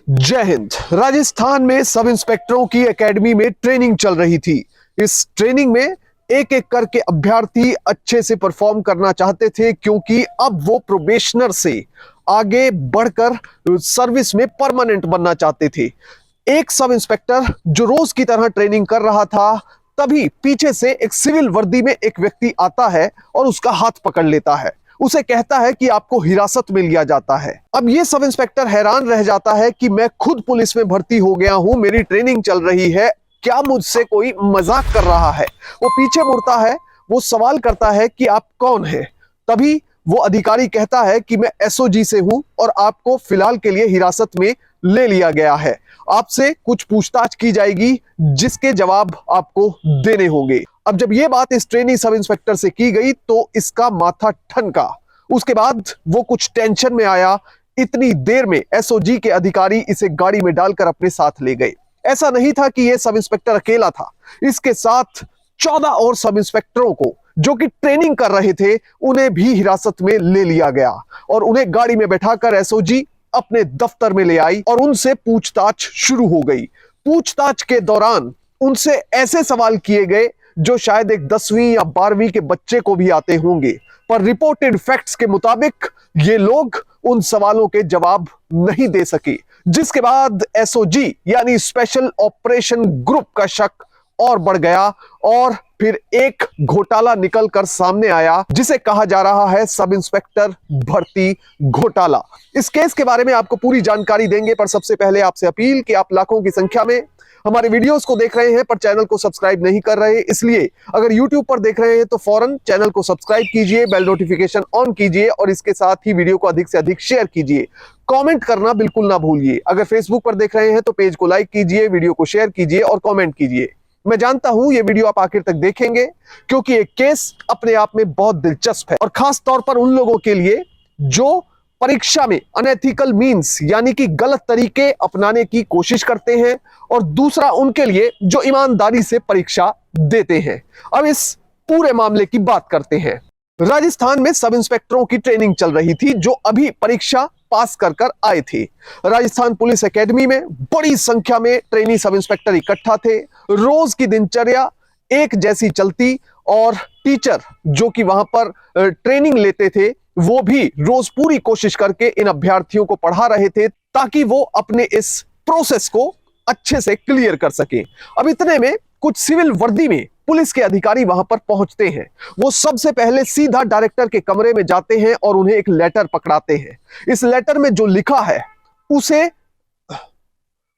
जय हिंद। राजस्थान में सब इंस्पेक्टरों की एकेडमी में ट्रेनिंग चल रही थी। इस ट्रेनिंग में एक एक करके अभ्यर्थी अच्छे से परफॉर्म करना चाहते थे, क्योंकि अब वो प्रोबेशनर से आगे बढ़कर सर्विस में परमानेंट बनना चाहते थे। एक सब इंस्पेक्टर जो रोज की तरह ट्रेनिंग कर रहा था, तभी पीछे से एक सिविल वर्दी में एक व्यक्ति आता है और उसका हाथ पकड़ लेता है। उसे कहता है कि आपको हिरासत में लिया जाता है। अब ये सब इंस्पेक्टर हैरान रह जाता है कि मैं खुद पुलिस में भर्ती हो गया हूं, मेरी ट्रेनिंग चल रही है, क्या मुझसे कोई मजाक कर रहा है। वो पीछे मुड़ता है, वो सवाल करता है कि आप कौन हैं। तभी वो अधिकारी कहता है कि मैं एसओजी से हूं और आपको फिलहाल के लिए हिरासत में ले लिया गया है। आपसे कुछ पूछताछ की जाएगी, जिसके जवाब आपको देने होंगे। अब जब ये बात इस ट्रेनी सब इंस्पेक्टर से की गई तो इसका माथा ठनका। उसके बाद वो कुछ टेंशन में आया। इतनी देर में एसओजी के अधिकारी इसे गाड़ी में डालकर अपने साथ ले गए। ऐसा नहीं था कि यह सब इंस्पेक्टर अकेला था, इसके साथ 14 और सब इंस्पेक्टरों को जो कि ट्रेनिंग कर रहे थे, उन्हें भी हिरासत में ले लिया गया और उन्हें गाड़ी में बैठाकर एसओजी अपने दफ्तर में ले आई और उनसे पूछताछ शुरू हो गई। पूछताछ के दौरान उनसे ऐसे सवाल किए गए जो शायद एक 10वीं या 12वीं के बच्चे को भी आते होंगे, पर रिपोर्टेड फैक्ट्स के मुताबिक ये लोग उन सवालों के जवाब नहीं दे सके, जिसके बाद एसओजी यानी स्पेशल ऑपरेशन ग्रुप का शक और बढ़ गया और फिर एक घोटाला निकलकर सामने आया, जिसे कहा जा रहा है सब इंस्पेक्टर भर्ती घोटाला। इस केस के बारे में आपको पूरी जानकारी देंगे, पर सबसे पहले आपसे अपील कि आप लाखों की संख्या में हमारे वीडियोस को देख रहे हैं पर चैनल को सब्सक्राइब नहीं कर रहे, इसलिए अगर YouTube पर देख रहे हैं तो फौरन चैनल को सब्सक्राइब कीजिए, बेल नोटिफिकेशन ऑन कीजिए और इसके साथ ही वीडियो को अधिक से अधिक शेयर कीजिए। कमेंट करना बिल्कुल ना भूलिए। अगर फेसबुक पर देख रहे हैं तो पेज को लाइक कीजिए, वीडियो को शेयर कीजिए और कमेंट कीजिए। मैं जानता हूं ये वीडियो आप आखिर तक देखेंगे, क्योंकि एक केस अपने आप में बहुत दिलचस्प है और खास तौर पर उन लोगों के लिए जो परीक्षा में अनएथिकल मींस यानी कि गलत तरीके अपनाने की कोशिश करते हैं, और दूसरा उनके लिए जो ईमानदारी से परीक्षा देते हैं। अब इस पूरे मामले की बात करते हैं। राजस्थान में सब इंस्पेक्टरों की ट्रेनिंग चल रही थी, जो अभी परीक्षा पास कर आए थे। राजस्थान पुलिस एकेडमी में बड़ी संख्या में ट्रेनी सब इंस्पेक्टर इकट्ठा थे। रोज की दिनचर्या एक जैसी चलती और टीचर जो कि वहां पर ट्रेनिंग लेते थे, वो भी रोज पूरी कोशिश करके इन अभ्यर्थियों को पढ़ा रहे थे, ताकि वो अपने इस प्रोसेस को अच्छे से क्लियर कर सके। अब इतने में कुछ सिविल वर्दी में पुलिस के अधिकारी वहां पर पहुंचते हैं। वो सबसे पहले सीधा डायरेक्टर के कमरे में जाते हैं और उन्हें एक लेटर पकड़ाते हैं। इस लेटर में जो लिखा है उसे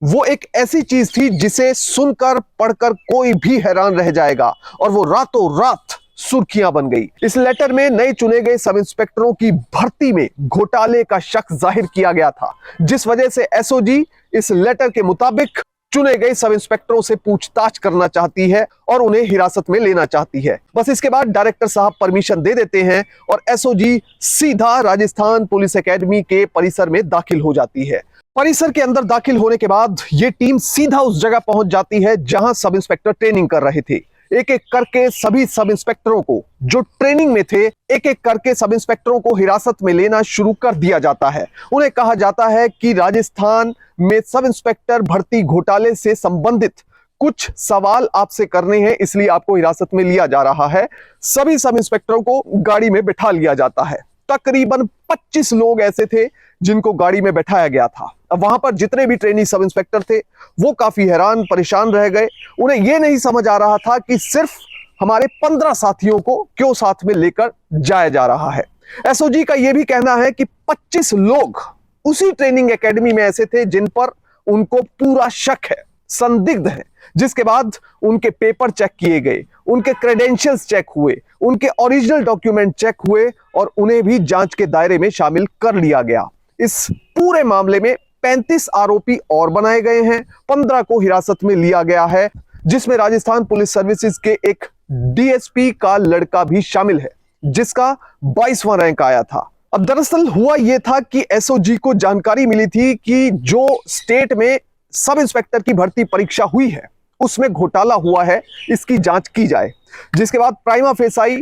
वो एक ऐसी चीज थी जिसे सुनकर पढ़कर कोई भी हैरान रह जाएगा, और वो रातों रात सुर्खियां बन गई। इस लेटर में नए चुने गए सब इंस्पेक्टरों की भर्ती में घोटाले का शक जाहिर किया गया था, जिस वजह से एसओजी इस लेटर के मुताबिक चुने गए सब इंस्पेक्टरों से पूछताछ करना चाहती है और उन्हें हिरासत में लेना चाहती है। बस इसके बाद डायरेक्टर साहब परमिशन दे देते हैं और एसओजी सीधा राजस्थान पुलिस एकेडमी के परिसर में दाखिल हो जाती है। परिसर के अंदर दाखिल होने के बाद यह टीम सीधा उस जगह पहुंच जाती है जहां सब इंस्पेक्टर ट्रेनिंग कर रहे थे। एक एक करके सभी सब इंस्पेक्टरों को जो ट्रेनिंग में थे, एक एक करके सब इंस्पेक्टरों को हिरासत में लेना शुरू कर दिया जाता है। उन्हें कहा जाता है कि राजस्थान में सब इंस्पेक्टर भर्ती घोटाले से संबंधित कुछ सवाल आपसे करने हैं, इसलिए आपको हिरासत में लिया जा रहा है। सभी सब इंस्पेक्टरों को गाड़ी में बिठा लिया जाता है। तकरीबन 25 लोग ऐसे थे जिनको गाड़ी में बैठाया गया था। अब वहां पर जितने भी ट्रेनी सब इंस्पेक्टर थे वो काफी हैरान परेशान रह गए। उन्हें यह नहीं समझ आ रहा था कि सिर्फ हमारे 15 साथियों को क्यों साथ में लेकर जाया जा रहा है। एसओजी का यह भी कहना है कि 25 लोग उसी ट्रेनिंग एकेडमी में ऐसे थे जिन पर उनको पूरा शक है, संदिग्ध है, जिसके बाद उनके पेपर चेक किए गए, उनके क्रेडेंशियल्स चेक हुए, उनके ओरिजिनल डॉक्यूमेंट चेक हुए और उन्हें भी जांच के दायरे में शामिल कर लिया गया। इस पूरे मामले में 35 आरोपी और बनाए गए हैं। 15 को हिरासत में लिया गया है, जिसमें राजस्थान पुलिस सर्विसेज के एक डीएसपी का लड़का भी शामिल है, जिसका 22वां रैंक आया था। अब दरअसल हुआ यह था कि एसओजी को जानकारी मिली थी कि जो स्टेट में सब इंस्पेक्टर की भर्ती परीक्षा हुई है उसमें घोटाला हुआ है, इसकी जांच की जाए। जिसके बाद प्राइमा फेसाई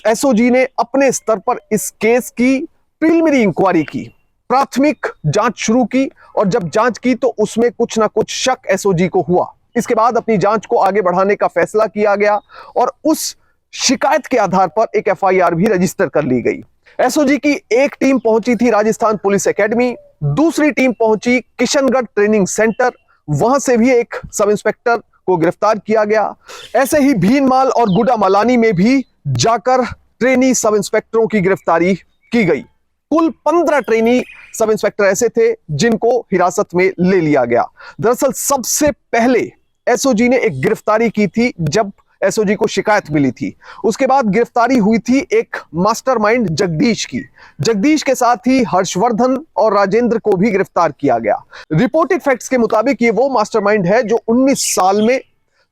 एसओजी ने अपने स्तर पर इस केस की प्रीलिमिनरी इंक्वायरी की। प्राथमिक जांच शुरू की और जब जांच की तो उसमें कुछ ना कुछ शक एसओजी को हुआ। इसके बाद अपनी जांच को आगे बढ़ाने का फैसला किया गया और उस शिकायत के आधार पर एक एफआईआर भी रजिस्टर कर ली गई। एसओजी की एक टीम पहुंची थी राजस्थान पुलिस एकेडमी, दूसरी टीम पहुंची किशनगढ़ ट्रेनिंग सेंटर, वहां से भी एक सब इंस्पेक्टर को गिरफ्तार किया गया। ऐसे ही भीनमाल और गुडामलानी में भी जाकर ट्रेनी सब इंस्पेक्टरों की गिरफ्तारी की गई। कुल 15 ट्रेनी सब इंस्पेक्टर ऐसे थे जिनको हिरासत में ले लिया गया। दरअसल सबसे पहले एसओजी ने एक गिरफ्तारी की थी जब एसओजी को शिकायत मिली थी। उसके बाद गिरफ्तारी हुई थी एक मास्टरमाइंड जगदीश की। जगदीश के साथ ही हर्षवर्धन और राजेंद्र को भी गिरफ्तार किया गया। रिपोर्टेड फैक्ट्स के मुताबिक ये वो मास्टरमाइंड है जो 19 साल में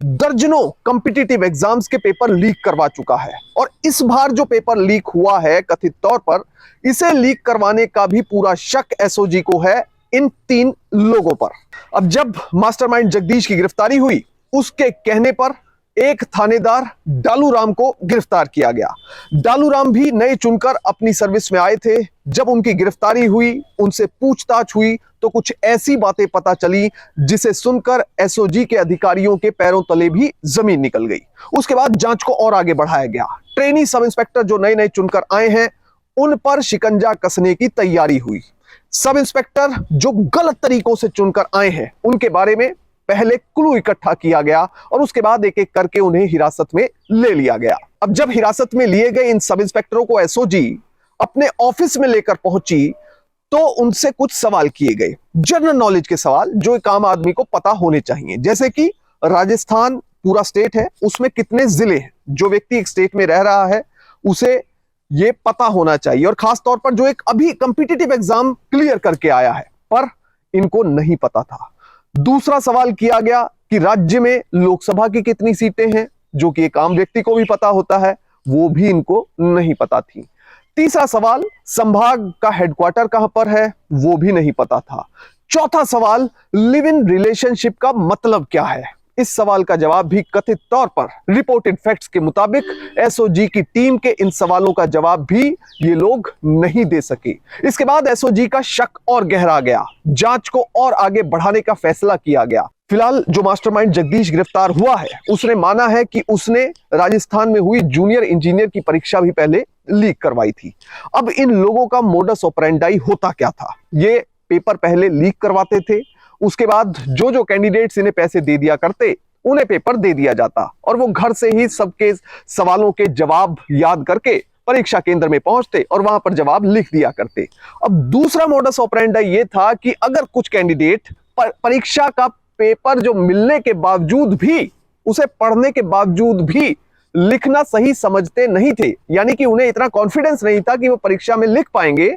दर्जनों कॉम्पिटिटिव एग्जाम्स के पेपर लीक करवा चुका है और इस बार जो पेपर लीक हुआ है कथित तौर पर, इसे लीक करवाने का भी पूरा शक एसओजी को है इन 3 लोगों पर। अब जब मास्टरमाइंड जगदीश की गिरफ्तारी हुई, उसके कहने पर एक थानेदार डालू राम को गिरफ्तार किया गया। डालू राम भी नए चुनकर अपनी सर्विस में आए थे। जब उनकी गिरफ्तारी हुई, उनसे पूछताछ हुई तो कुछ ऐसी बातें पता चली जिसे सुनकर एसओजी के अधिकारियों के पैरों तले भी जमीन निकल गई। उसके बाद जांच को और आगे बढ़ाया गया। ट्रेनी सब इंस्पेक्टर जो नए नए चुनकर आए हैं, उन पर शिकंजा कसने की तैयारी हुई। सब इंस्पेक्टर जो गलत तरीकों से चुनकर आए हैं, उनके बारे में पहले क्लू इकट्ठा किया गया और उसके बाद एक एक करके उन्हें हिरासत में ले लिया गया। अब जब हिरासत में लिए गए इन सब इंस्पेक्टरों को एसओजी अपने ऑफिस में लेकर पहुंची तो उनसे कुछ सवाल किए गए, जनरल नॉलेज के सवाल जो एक आम आदमी को पता होने चाहिए। जैसे कि राजस्थान पूरा स्टेट है, उसमें कितने जिले हैं। जो व्यक्ति एक स्टेट में रह रहा है उसे ये पता होना चाहिए और खास तौर पर जो एक अभी कॉम्पिटिटिव एग्जाम क्लियर करके आया है, पर इनको नहीं पता था। दूसरा सवाल किया गया कि राज्य में लोकसभा की कितनी सीटें हैं, जो कि एक आम व्यक्ति को भी पता होता है, वो भी इनको नहीं पता थी। तीसरा सवाल, संभाग का हेडक्वार्टर कहां पर है, वो भी नहीं पता था। चौथा सवाल, लिव इन रिलेशनशिप का मतलब क्या है। इस सवाल का जवाब भी कथित तौर पर रिपोर्टेड फैक्ट्स के मुताबिक एसओजी की टीम के इन सवालों का जवाब भी ये लोग नहीं दे सके। इसके बाद एसओजी का शक और गहरा गया, जांच को और आगे बढ़ाने का फैसला किया गया। फिलहाल जो मास्टरमाइंड जगदीश गिरफ्तार हुआ है, उसने माना है कि उसने राजस्थान में हुई जूनियर इंजीनियर की परीक्षा भी पहले लीक करवाई थी। अब इन लोगों का मोडस ऑपरेंडाई होता क्या था, ये पेपर पहले लीक करवाते थे, उसके बाद जो जो कैंडिडेट्स इन्हें पैसे दे दिया करते उन्हें पेपर दे दिया जाता और वो घर से ही सबके सवालों के जवाब याद करके परीक्षा केंद्र में पहुंचते और वहां पर जवाब लिख दिया करते। अब दूसरा मोडस ऑपरेंडाई ये था कि अगर कुछ कैंडिडेट परीक्षा का पेपर जो मिलने के बावजूद भी, उसे पढ़ने के बावजूद भी लिखना सही समझते नहीं थे, यानी कि उन्हें इतना कॉन्फिडेंस नहीं था कि वो परीक्षा में लिख पाएंगे,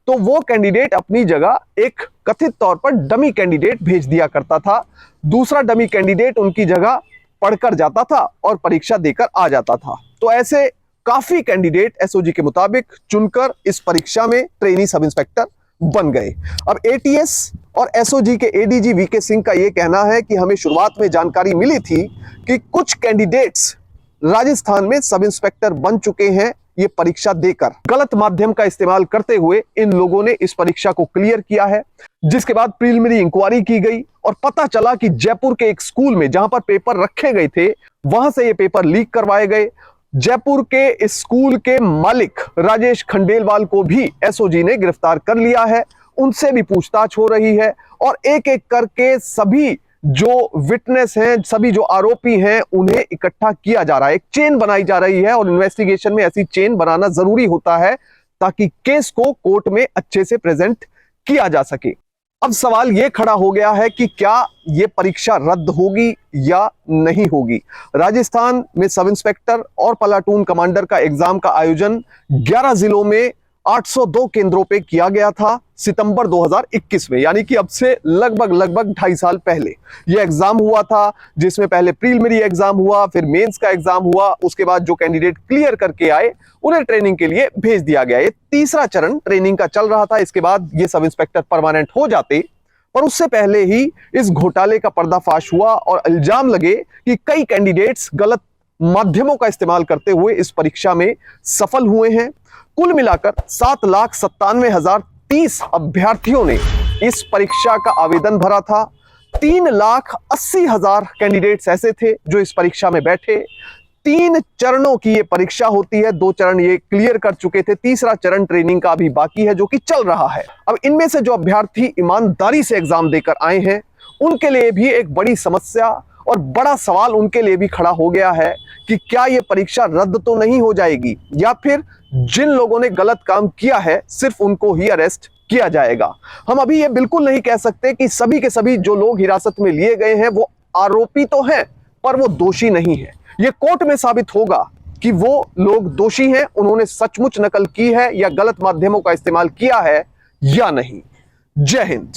तो वो कैंडिडेट अपनी जगह एक कथित तौर पर डमी कैंडिडेट भेज दिया करता था। दूसरा डमी कैंडिडेट उनकी जगह पढ़कर जाता था और परीक्षा देकर आ जाता था। तो ऐसे काफी कैंडिडेट एसओजी के मुताबिक चुनकर इस परीक्षा में ट्रेनी सब इंस्पेक्टर बन गए। अब एटीएस और एसओजी के एडीजी वीके सिंह का यह कहना है कि हमें शुरुआत में जानकारी मिली थी कि कुछ कैंडिडेट्स राजस्थान में सब इंस्पेक्टर बन चुके हैं। ये परीक्षा देकर गलत माध्यम का इस्तेमाल करते हुए इन लोगों ने इस परीक्षा को क्लियर किया है, जिसके बाद प्रीलिमिनरी इंक्वायरी की गई और पता चला कि जयपुर के एक स्कूल में जहां पर पेपर रखे गए थे, वहां से ये पेपर लीक करवाए गए। जयपुर के इस स्कूल के मालिक राजेश खंडेलवाल को भी एसओजी ने गिरफ्तार कर लिया है, उनसे भी पूछताछ हो रही है और एक एक करके सभी जो विटनेस हैं, सभी जो आरोपी हैं, उन्हें इकट्ठा किया जा रहा है। एक चेन बनाई जा रही है और इन्वेस्टिगेशन में ऐसी चेन बनाना जरूरी होता है ताकि केस को कोर्ट में अच्छे से प्रेजेंट किया जा सके। अब सवाल यह खड़ा हो गया है कि क्या यह परीक्षा रद्द होगी या नहीं होगी। राजस्थान में सब इंस्पेक्टर और प्लाटून कमांडर का एग्जाम का आयोजन 11 जिलों में 802 केंद्रों पे किया गया था सितंबर 2021 में, यानी कि अब से लगभग 2.5 साल पहले यह एग्जाम हुआ था, जिसमें पहले प्रीलिमिनरी एग्जाम हुआ, फिर मेंस का एग्जाम हुआ, उसके बाद जो कैंडिडेट क्लियर करके आए उन्हें ट्रेनिंग के लिए भेज दिया गया। ये तीसरा चरण ट्रेनिंग का चल रहा था। इसके बाद ये सब इंस्पेक्टर परमानेंट हो जाते, पर उससे पहले ही इस घोटाले का पर्दाफाश हुआ और इल्जाम लगे कि कई कैंडिडेट्स गलत माध्यमों का इस्तेमाल करते हुए इस परीक्षा में सफल हुए हैं। कुल मिलाकर 7,97,000 30 अभ्यर्थियों ने इस परीक्षा का आवेदन भरा था। 3,80,000 कैंडिडेट्स ऐसे थे जो इस परीक्षा में बैठे। 3 चरणों की ये परीक्षा होती है। 2 चरण ये क्लियर कर चुके थे, तीसरा चरण ट्रेनिंग का अभी बाकी है जो कि चल रहा है। अब इनमें से जो अभ्यर्थी ईमानदारी से एग्जाम देकर आए हैं उनके लिए भी एक बड़ी समस्या और बड़ा सवाल उनके लिए भी खड़ा हो गया है कि क्या ये परीक्षा रद्द तो नहीं हो जाएगी, या फिर जिन लोगों ने गलत काम किया है सिर्फ उनको ही अरेस्ट किया जाएगा। हम अभी ये बिल्कुल नहीं कह सकते कि सभी के सभी जो लोग हिरासत में लिए गए हैं वो आरोपी तो हैं पर वो दोषी नहीं है। ये कोर्ट में साबित होगा कि वो लोग दोषी हैं, उन्होंने सचमुच नकल की है या गलत माध्यमों का इस्तेमाल किया है या नहीं। जय हिंद।